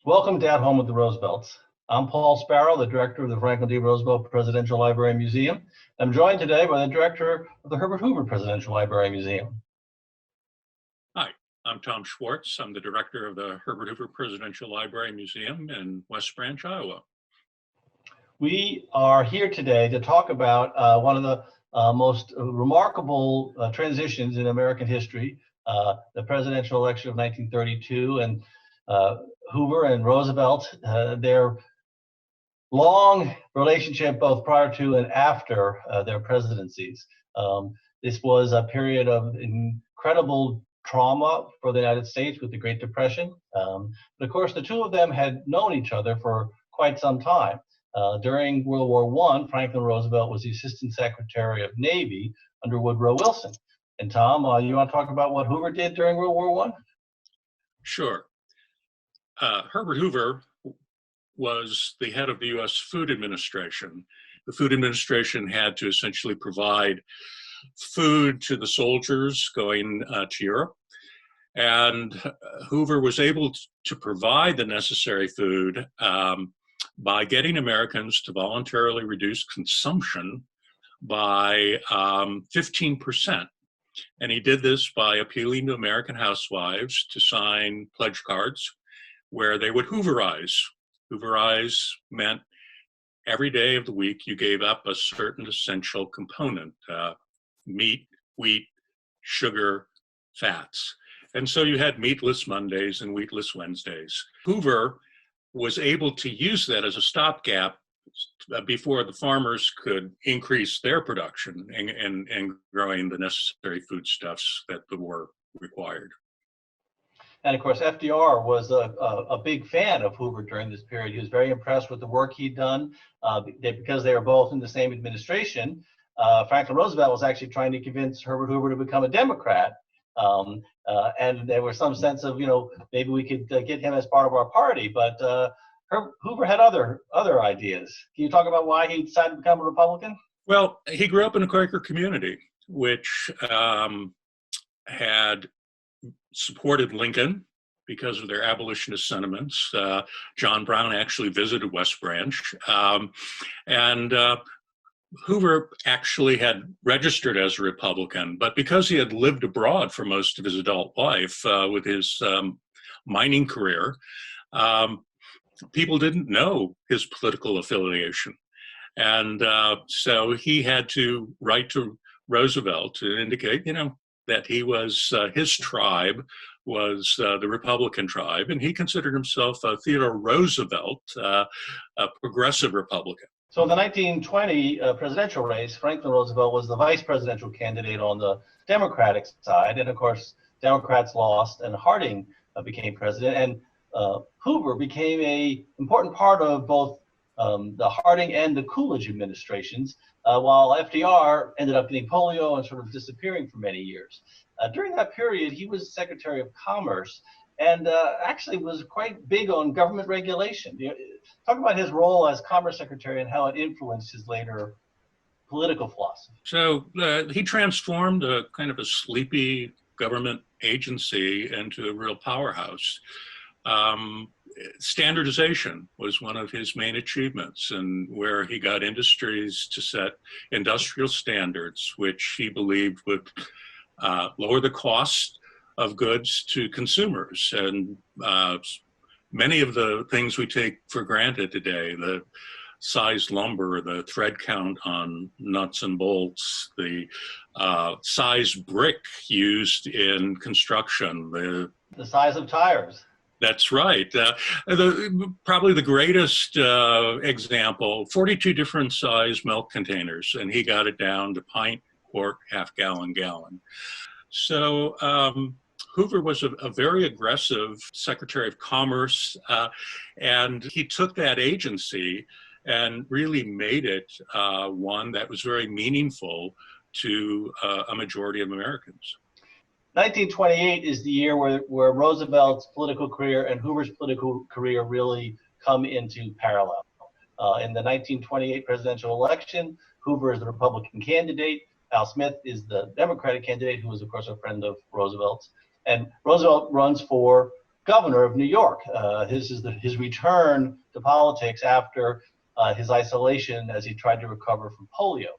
Welcome to At Home with the Roosevelts. I'm Paul Sparrow, the director of the Franklin D. Roosevelt Presidential Library and Museum. I'm joined today by the director of the Herbert Hoover Presidential Library and Museum. Hi, I'm Tom Schwartz. I'm the director of the Herbert Hoover Presidential Library and Museum in West Branch, Iowa. We are here today to talk about one of the most remarkable transitions in American history, the presidential election of 1932, and Hoover and Roosevelt, their long relationship both prior to and after their presidencies. This was a period of incredible trauma for the United States with the Great Depression. But of course, the two of them had known each other for quite some time. During World War I, Franklin Roosevelt was the Assistant Secretary of Navy under Woodrow Wilson. And Tom, you want to talk about what Hoover did during World War I? Sure. Herbert Hoover was the head of the U.S. Food Administration. The Food Administration had to essentially provide food to the soldiers going to Europe. And Hoover was able to provide the necessary food by getting Americans to voluntarily reduce consumption by 15%. And he did this by appealing to American housewives to sign pledge cards where they would Hooverize. Hooverize meant every day of the week you gave up a certain essential component, meat, wheat, sugar, fats. And so you had meatless Mondays and wheatless Wednesdays. Hoover was able to use that as a stopgap before the farmers could increase their production and growing the necessary foodstuffs that the war required. And of course, FDR was a big fan of Hoover during this period. He was very impressed with the work he'd done because they were both in the same administration. Franklin Roosevelt was actually trying to convince Herbert Hoover to become a Democrat. And there was some sense of, maybe we could get him as part of our party. But Hoover had other ideas. Can you talk about why he decided to become a Republican? Well, he grew up in a Quaker community, which had supported Lincoln because of their abolitionist sentiments. John Brown actually visited West Branch. And Hoover actually had registered as a Republican, but because he had lived abroad for most of his adult life with his mining career, people didn't know his political affiliation. And so he had to write to Roosevelt to indicate, that he was, his tribe was the Republican tribe, and he considered himself Theodore Roosevelt, a progressive Republican. So in the 1920 presidential race, Franklin Roosevelt was the vice presidential candidate on the Democratic side. And of course, Democrats lost and Harding became president. And Hoover became an important part of both the Harding and the Coolidge administrations, while FDR ended up getting polio and sort of disappearing for many years. During that period, he was Secretary of Commerce and actually was quite big on government regulation. Talk about his role as Commerce Secretary and how it influenced his later political philosophy. So he transformed a kind of a sleepy government agency into a real powerhouse. Standardization was one of his main achievements, and where he got industries to set industrial standards, which he believed would lower the cost of goods to consumers. And many of the things we take for granted today, the size lumber, the thread count on nuts and bolts, the size brick used in construction, the size of tires. That's right. Probably the greatest example, 42 different size milk containers, and he got it down to pint, quart, half gallon, gallon. So Hoover was a very aggressive Secretary of Commerce, and he took that agency and really made it one that was very meaningful to a majority of Americans. 1928 is the year where Roosevelt's political career and Hoover's political career really come into parallel. In the 1928 presidential election, Hoover is the Republican candidate. Al Smith is the Democratic candidate, who was, of course, a friend of Roosevelt's. And Roosevelt runs for governor of New York. His return to politics after his isolation as he tried to recover from polio.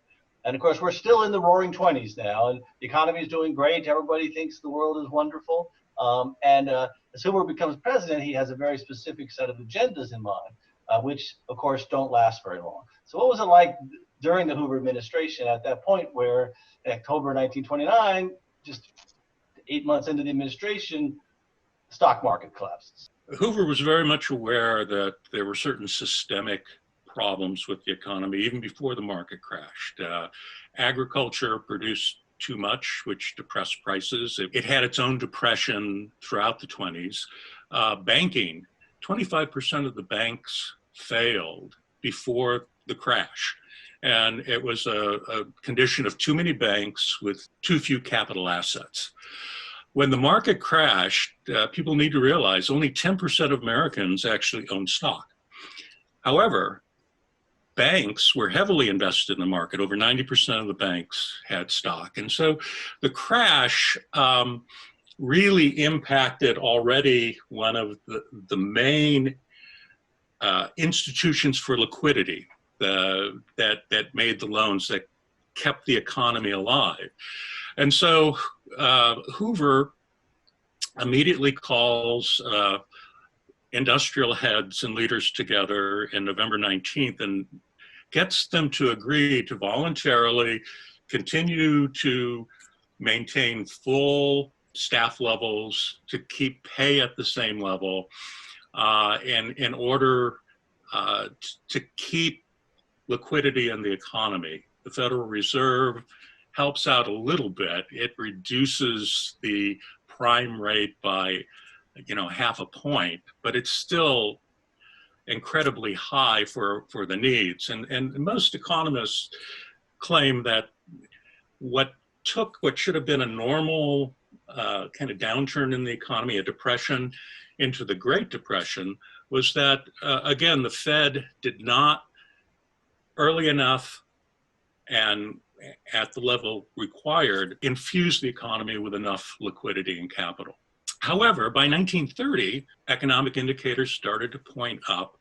And of course, we're still in the roaring 20s now, and the economy is doing great. Everybody thinks the world is wonderful. As Hoover becomes president, he has a very specific set of agendas in mind, which, of course, don't last very long. So what was it like during the Hoover administration at that point where in October 1929, just 8 months into the administration, the stock market collapses? Hoover was very much aware that there were certain systemic problems with the economy even before the market crashed. Agriculture produced too much, which depressed prices. It had its own depression throughout the 20s. Banking, 25% of the banks failed before the crash. And it was a condition of too many banks with too few capital assets. When the market crashed, people need to realize only 10% of Americans actually own stock. However, banks were heavily invested in the market. Over 90% of the banks had stock. And so the crash really impacted already one of the main institutions for liquidity that made the loans that kept the economy alive. And so Hoover immediately calls industrial heads and leaders together in November 19th and gets them to agree to voluntarily continue to maintain full staff levels, to keep pay at the same level, in order to keep liquidity in the economy. The Federal Reserve helps out a little bit. It reduces the prime rate by, half a point, but it's still incredibly high for the needs. And most economists claim that what should have been a normal kind of downturn in the economy, a depression into the Great Depression, was that, again, the Fed did not early enough and at the level required infuse the economy with enough liquidity and capital. However, by 1930, economic indicators started to point up.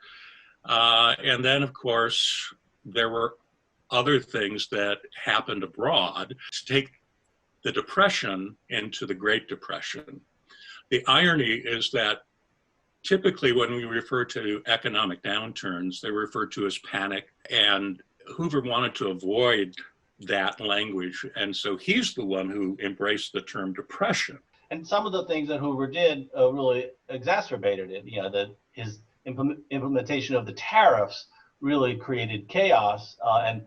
And then, of course, there were other things that happened abroad to take the Depression into the Great Depression. The irony is that typically when we refer to economic downturns, they're referred to as panic, and Hoover wanted to avoid that language. And so he's the one who embraced the term depression. And some of the things that Hoover did really exacerbated it. His implementation of the tariffs really created chaos and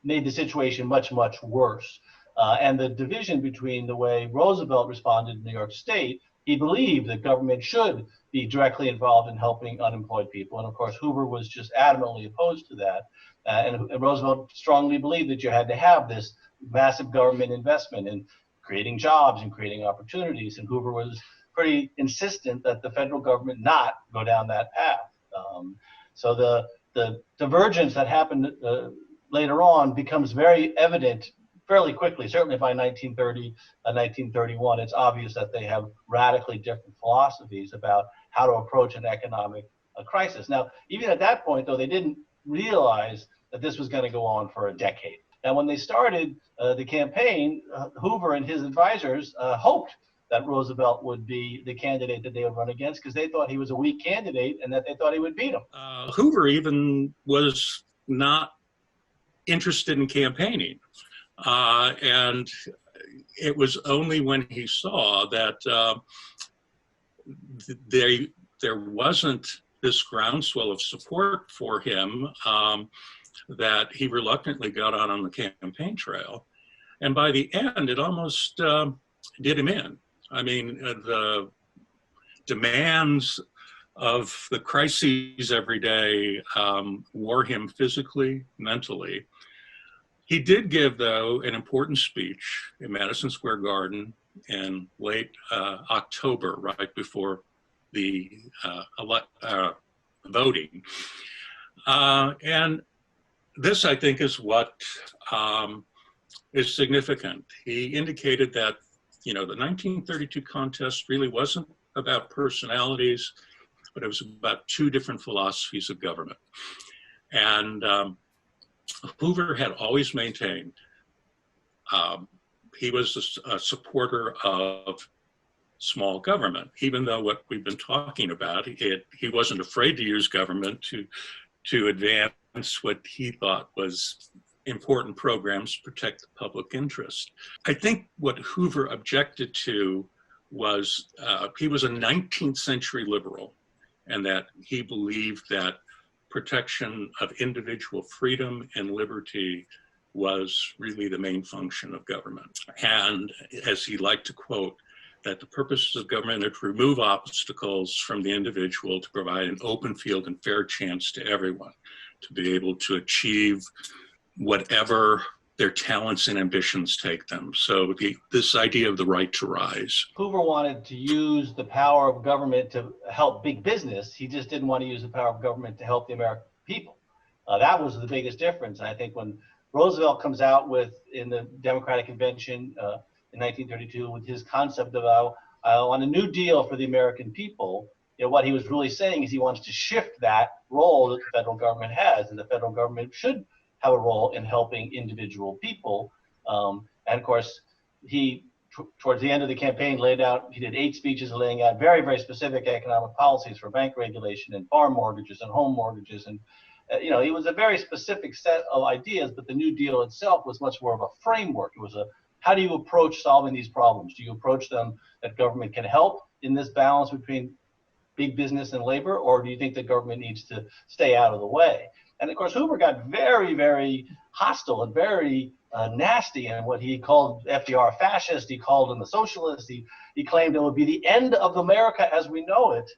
made the situation much, much worse. And the division between the way Roosevelt responded in New York State, he believed that government should be directly involved in helping unemployed people. And of course, Hoover was just adamantly opposed to that. And Roosevelt strongly believed that you had to have this massive government investment in creating jobs and creating opportunities. And Hoover was pretty insistent that the federal government not go down that path. So the divergence that happened later on becomes very evident fairly quickly. Certainly by 1930, 1931, it's obvious that they have radically different philosophies about how to approach an economic crisis. Now, even at that point, though, they didn't realize that this was going to go on for a decade. Now, when they started the campaign, Hoover and his advisors hoped that Roosevelt would be the candidate that they would run against because they thought he was a weak candidate and that they thought he would beat him. Hoover even was not interested in campaigning. And it was only when he saw that there wasn't this groundswell of support for him that he reluctantly got out on the campaign trail. And by the end, it almost did him in. I mean, the demands of the crises every day wore him physically, mentally. He did give, though, an important speech in Madison Square Garden in late October, right before the voting. And this, I think, is what is significant. He indicated that, the 1932 contest really wasn't about personalities, but it was about two different philosophies of government. And Hoover had always maintained he was a supporter of small government, even though what we've been talking about, he wasn't afraid to use government to advance what he thought was important programs to protect the public interest. I think what Hoover objected to was he was a 19th century liberal, and that he believed that protection of individual freedom and liberty was really the main function of government. And as he liked to quote, that the purposes of government are to remove obstacles from the individual, to provide an open field and fair chance to everyone, to be able to achieve whatever their talents and ambitions take them. So this idea of the right to rise. Hoover wanted to use the power of government to help big business. He just didn't want to use the power of government to help the American people. That was the biggest difference. And I think when Roosevelt comes out in the Democratic Convention in 1932 with his concept of on a new deal for the American people, what he was really saying is he wants to shift that role that the federal government has, and the federal government should have a role in helping individual people. And of course, he, towards the end of the campaign, he did 8 speeches laying out very, very specific economic policies for bank regulation and farm mortgages and home mortgages. And it was a very specific set of ideas, but the New Deal itself was much more of a framework. It was how do you approach solving these problems? Do you approach them that government can help in this balance between big business and labor, or do you think the government needs to stay out of the way? And of course, Hoover got very, very hostile and very nasty, and what he called FDR fascist, he called him a socialist. He claimed it would be the end of America as we know it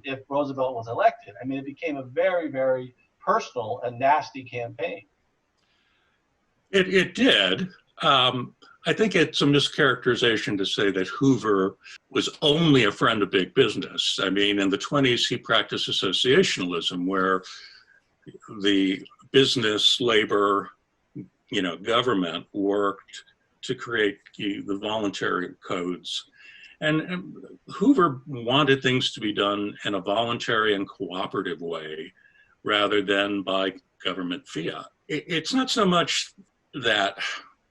if Roosevelt was elected. I mean, it became a very, very personal and nasty campaign. It did. I think it's a mischaracterization to say that Hoover was only a friend of big business. I mean, in the 20s, he practiced associationalism, where the business, labor, government worked to create the voluntary codes. And Hoover wanted things to be done in a voluntary and cooperative way rather than by government fiat. It's not so much that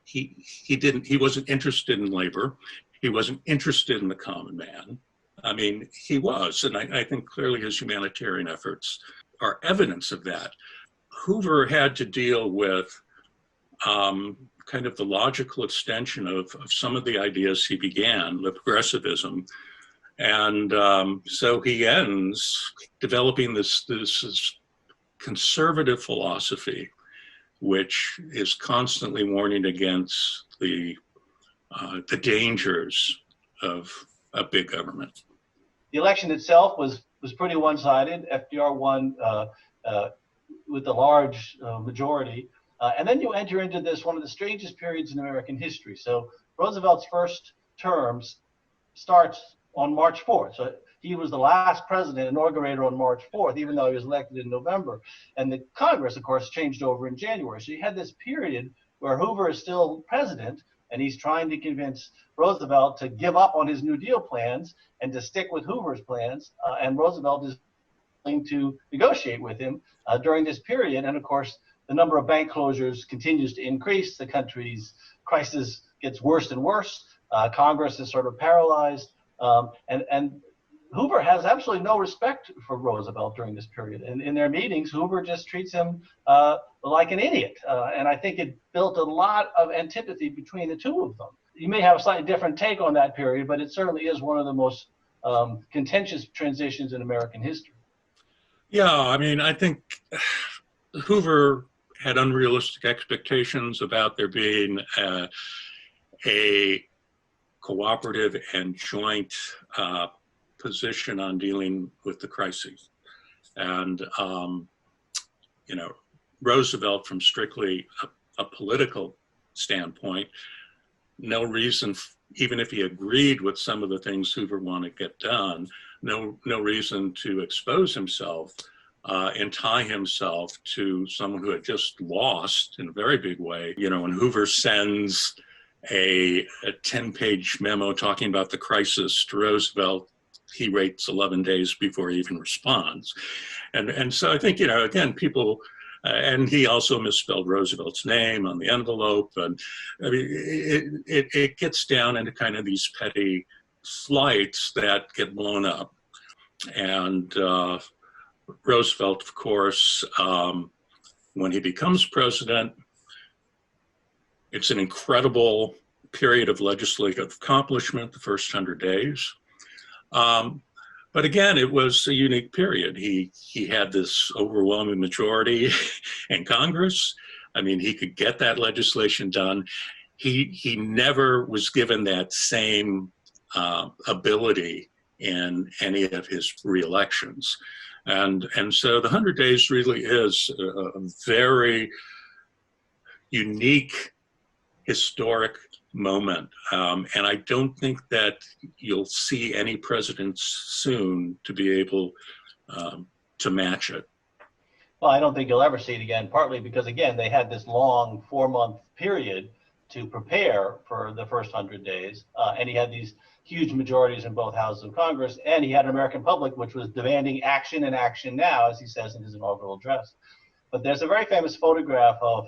he wasn't interested in labor. He wasn't interested in the common man. I mean, he was, and I think clearly his humanitarian efforts are evidence of that. Hoover had to deal with kind of the logical extension of some of the ideas he began, the progressivism. And so he ends developing this conservative philosophy, which is constantly warning against the dangers of big government. The election itself was pretty one-sided. FDR won with a large majority. And then you enter into one of the strangest periods in American history. So Roosevelt's first term starts on March 4th. So he was the last president inaugurated on March 4th, even though he was elected in November. And the Congress, of course, changed over in January. So you had this period where Hoover is still president, and he's trying to convince Roosevelt to give up on his New Deal plans and to stick with Hoover's plans. And Roosevelt is willing to negotiate with him during this period. And of course, the number of bank closures continues to increase. The country's crisis gets worse and worse. Congress is sort of paralyzed. And Hoover has absolutely no respect for Roosevelt during this period. And in their meetings, Hoover just treats him like an idiot. And I think it built a lot of antipathy between the two of them. You may have a slightly different take on that period, but it certainly is one of the most contentious transitions in American history. Yeah, I mean, I think Hoover had unrealistic expectations about there being a cooperative and joint position on dealing with the crises. And, Roosevelt, from strictly a political standpoint, no reason, even if he agreed with some of the things Hoover wanted to get done, no reason to expose himself and tie himself to someone who had just lost in a very big way. When Hoover sends a 10-page memo talking about the crisis to Roosevelt, he waits 11 days before he even responds. And so I think, again, people, and he also misspelled Roosevelt's name on the envelope. And I mean, it gets down into kind of these petty slights that get blown up. And Roosevelt, of course, when he becomes president, it's an incredible period of legislative accomplishment, the first 100 days. But again, it was a unique period. He had this overwhelming majority in Congress. I mean, he could get that legislation done. He never was given that same ability in any of his re-elections. And so the 100 days really is a very unique, historic moment. And I don't think that you'll see any presidents soon to be able to match it. Well, I don't think you'll ever see it again, partly because, again, they had this long 4-month period to prepare for the first 100 days. And he had these huge majorities in both houses of Congress. And he had an American public which was demanding action and action now, as he says in his inaugural address. But there's a very famous photograph of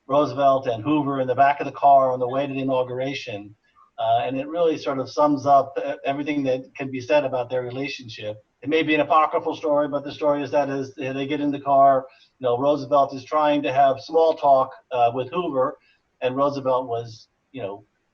Roosevelt and Hoover in the back of the car on the way to the inauguration. And it really sort of sums up everything that can be said about their relationship. It may be an apocryphal story, but the story is that as they get in the car, Roosevelt is trying to have small talk with Hoover, and Roosevelt was,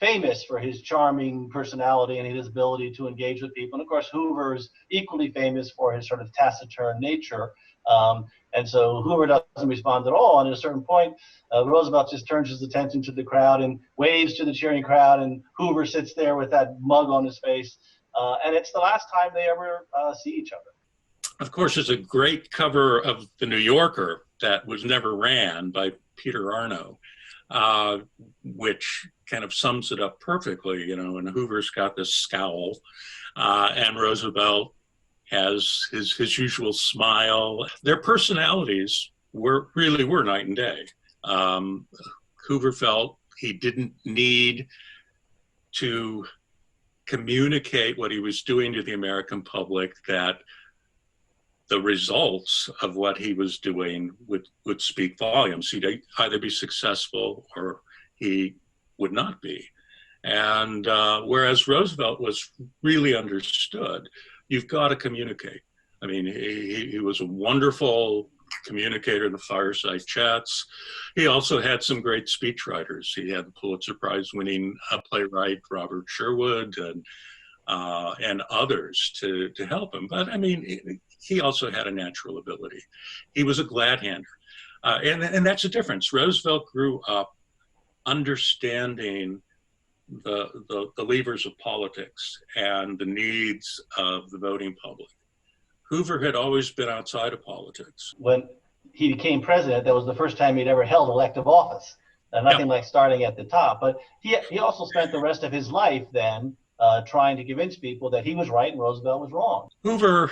famous for his charming personality and his ability to engage with people. And of course, Hoover is equally famous for his sort of taciturn nature. And so Hoover doesn't respond at all. And at a certain point, Roosevelt just turns his attention to the crowd and waves to the cheering crowd. And Hoover sits there with that mug on his face. And it's the last time they ever see each other. Of course, there's a great cover of The New Yorker that was never ran by Peter Arno, which kind of sums it up perfectly, and Hoover's got this scowl, and Roosevelt has his usual smile. Their personalities were night and day. Hoover felt he didn't need to communicate what he was doing to the American public, that the results of what he was doing would speak volumes. He'd either be successful or he would not be. And whereas Roosevelt was really understood, you've got to communicate. I mean, he was a wonderful communicator in the fireside chats. He also had some great speechwriters. He had the Pulitzer Prize winning playwright Robert Sherwood and others to help him. But I mean, he also had a natural ability. He was a glad-hander. And that's the difference. Roosevelt grew up understanding the levers of politics and the needs of the voting public. Hoover had always been outside of politics. When he became president, that was the first time he'd ever held elective office. Nothing like starting at the top. But he also spent the rest of his life then trying to convince people that he was right and Roosevelt was wrong. Hoover,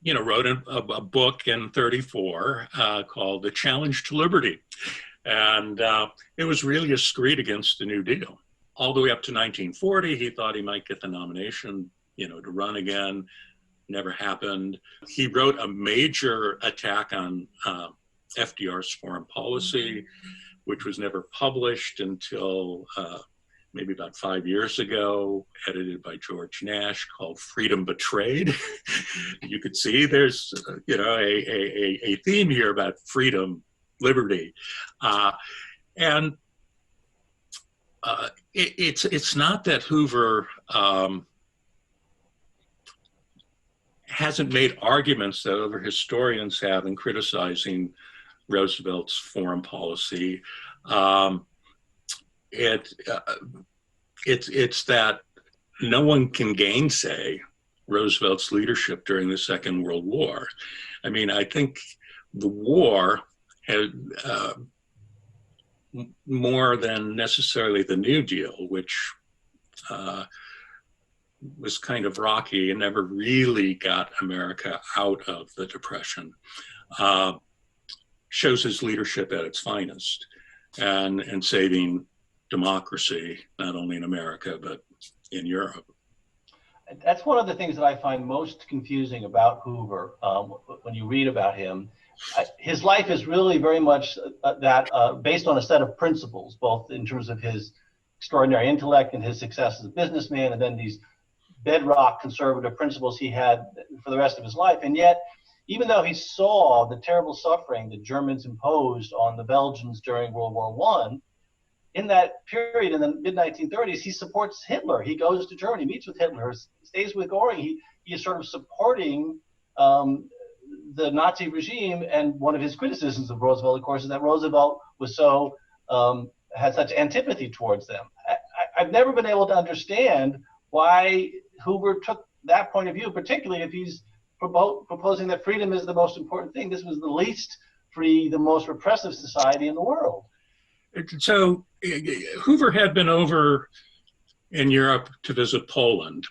wrote a book in '34 called The Challenge to Liberty. And it was really a screed against the New Deal. All the way up to 1940, he thought he might get the nomination, to run again. Never happened. He wrote a major attack on FDR's foreign policy, which was never published until maybe about 5 years ago, edited by George Nash, called Freedom Betrayed. You could see there's, a theme here about freedom, liberty. It's not that Hoover hasn't made arguments that other historians have in criticizing Roosevelt's foreign policy. It's that no one can gainsay Roosevelt's leadership during the Second World War. I mean, I think the war had more than necessarily the New Deal, which was kind of rocky and never really got America out of the Depression, shows his leadership at its finest, and saving democracy, not only in America, but in Europe. That's one of the things that I find most confusing about Hoover when you read about him. His life is really very much based on a set of principles, both in terms of his extraordinary intellect and his success as a businessman, and then these bedrock conservative principles he had for the rest of his life. And yet, even though he saw the terrible suffering the Germans imposed on the Belgians during World War I, in that period in the mid-1930s, he supports Hitler. He goes to Germany, meets with Hitler, stays with Goring. He is sort of supporting the Nazi regime. And one of his criticisms of Roosevelt, of course, is that Roosevelt was had such antipathy towards them. I've never been able to understand why Hoover took that point of view, particularly if he's proposing that freedom is the most important thing. This was the least free, the most repressive society in the world. So Hoover had been over in Europe to visit Poland.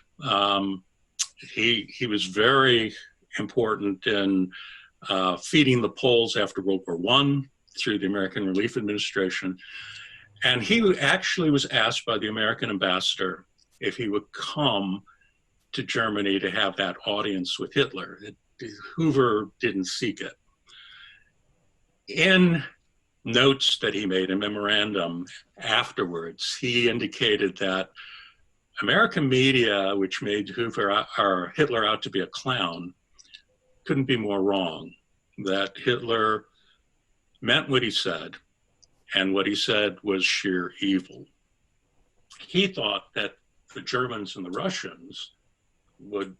He was very important in feeding the Poles after World War I through the American Relief Administration. And he actually was asked by the American ambassador if he would come to Germany to have that audience with Hitler. Hoover didn't seek it. In notes that he made, a memorandum afterwards, he indicated that American media, which made Hitler out to be a clown, couldn't be more wrong. That Hitler meant what he said, and what he said was sheer evil. He thought that the Germans and the Russians would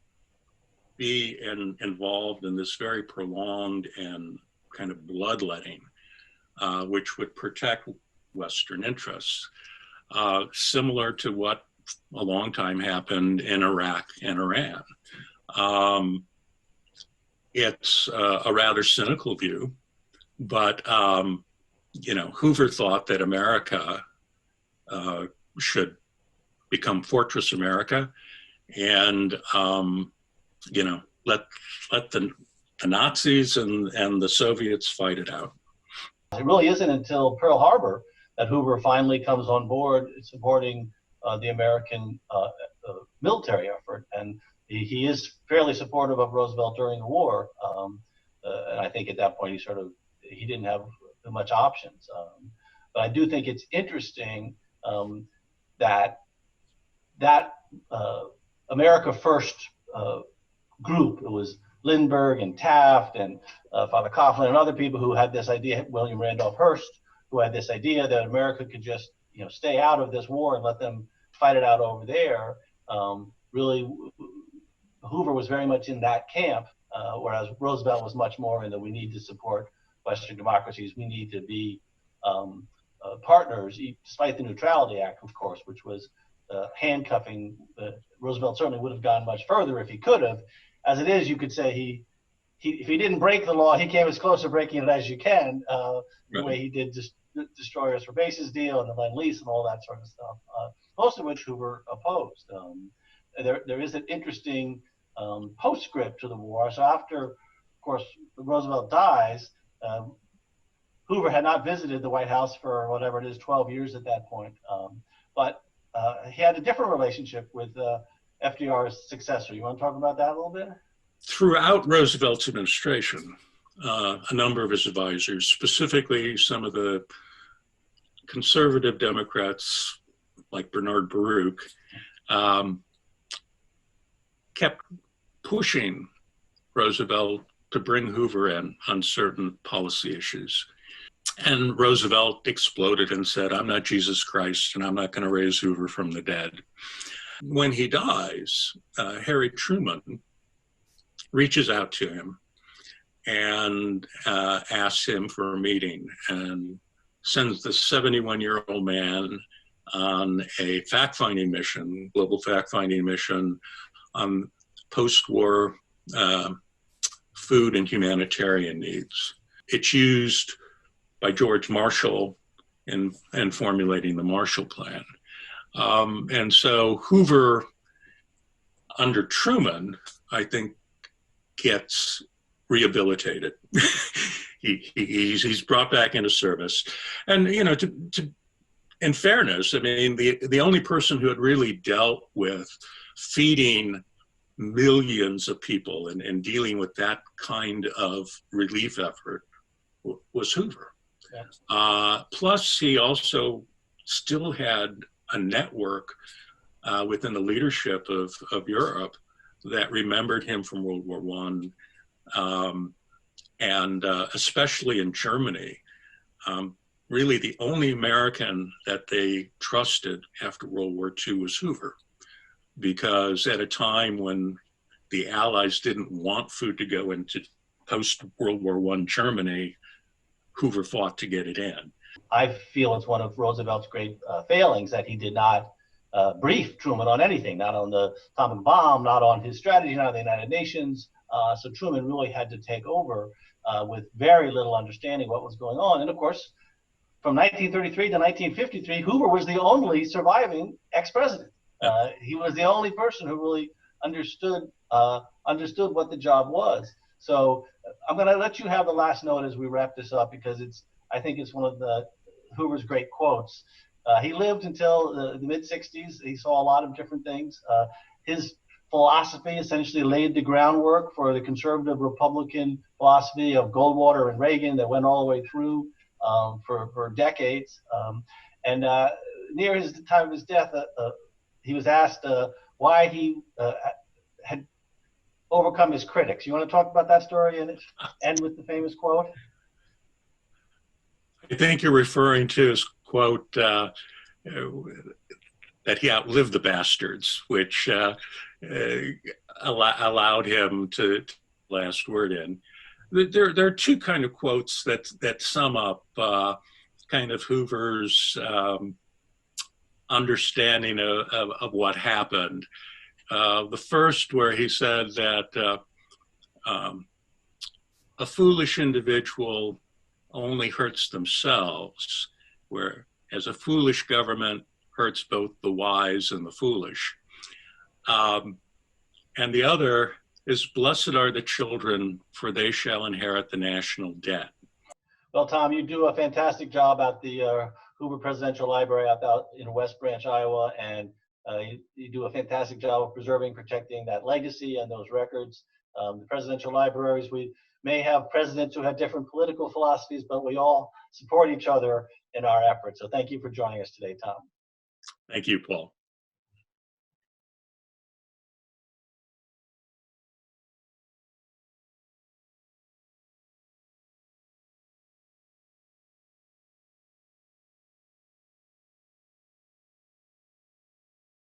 be involved in this very prolonged and kind of bloodletting, which would protect Western interests, similar to what a long time happened in Iraq and Iran. It's a rather cynical view, but Hoover thought that America should become Fortress America, and let the Nazis and the Soviets fight it out. It really isn't until Pearl Harbor that Hoover finally comes on board supporting the American military effort, and he is fairly supportive of Roosevelt during the war. And I think at that point he didn't have much options. But I do think it's interesting that America First group, it was Lindbergh and Taft and Father Coughlin and other people who had this idea, William Randolph Hearst, who had this idea that America could just stay out of this war and let them fight it out over there. Really, Hoover was very much in that camp, whereas Roosevelt was much more in that we need to support Western democracies. We need to be partners, despite the Neutrality Act, of course, which was handcuffing. Roosevelt certainly would have gone much further if he could have. As it is, you could say if he didn't break the law, he came as close to breaking it as you can, the way he did Destroyers for Bases deal and the Lend-Lease and all that sort of stuff, most of which Hoover opposed. There is an interesting postscript to the war. So after, of course, Roosevelt dies, Hoover had not visited the White House for whatever it is, 12 years at that point. But he had a different relationship with FDR's successor. You want to talk about that a little bit? Throughout Roosevelt's administration, a number of his advisors, specifically some of the conservative Democrats like Bernard Baruch, kept pushing Roosevelt to bring Hoover in on certain policy issues. And Roosevelt exploded and said, "I'm not Jesus Christ, and I'm not going to raise Hoover from the dead." When he dies, Harry Truman reaches out to him and asks him for a meeting, and sends the 71-year-old man on a fact-finding mission, global fact-finding mission on post-war food and humanitarian needs. It's used by George Marshall in formulating the Marshall Plan. And so Hoover, under Truman, I think, gets rehabilitated. He's brought back into service. And, to in fairness, I mean, the only person who had really dealt with feeding millions of people and dealing with that kind of relief effort was Hoover. Yeah. Plus, he also still had a network within the leadership of Europe that remembered him from World War One, and especially in Germany. Really, the only American that they trusted after World War II was Hoover, because at a time when the Allies didn't want food to go into post-World War I Germany, Hoover fought to get it in. I feel it's one of Roosevelt's great failings that he did not brief Truman on anything, not on the atomic bomb, not on his strategy, not on the United Nations. So Truman really had to take over with very little understanding what was going on. And of course, from 1933 to 1953, Hoover was the only surviving ex-president. He was the only person who really understood what the job was. So I'm going to let you have the last note as we wrap this up, because I think it's one of Hoover's great quotes. He lived until the mid-60s. He saw a lot of different things. His philosophy essentially laid the groundwork for the conservative Republican philosophy of Goldwater and Reagan that went all the way through for decades. And near the time of his death, he was asked why he had overcome his critics. You want to talk about that story and end with the famous quote? I think you're referring to his quote that he outlived the bastards, which allowed him to last word in. There are two kind of quotes that sum up kind of Hoover's understanding of what happened. The first, where he said that a foolish individual only hurts themselves, whereas a foolish government hurts both the wise and the foolish. And the other is, blessed are the children, for they shall inherit the national debt. Well, Tom, you do a fantastic job at the Hoover Presidential Library out in West Branch, Iowa, and you do a fantastic job of preserving, protecting that legacy and those records. The presidential libraries, we may have presidents who have different political philosophies, but we all support each other in our efforts. So thank you for joining us today, Tom. Thank you, Paul.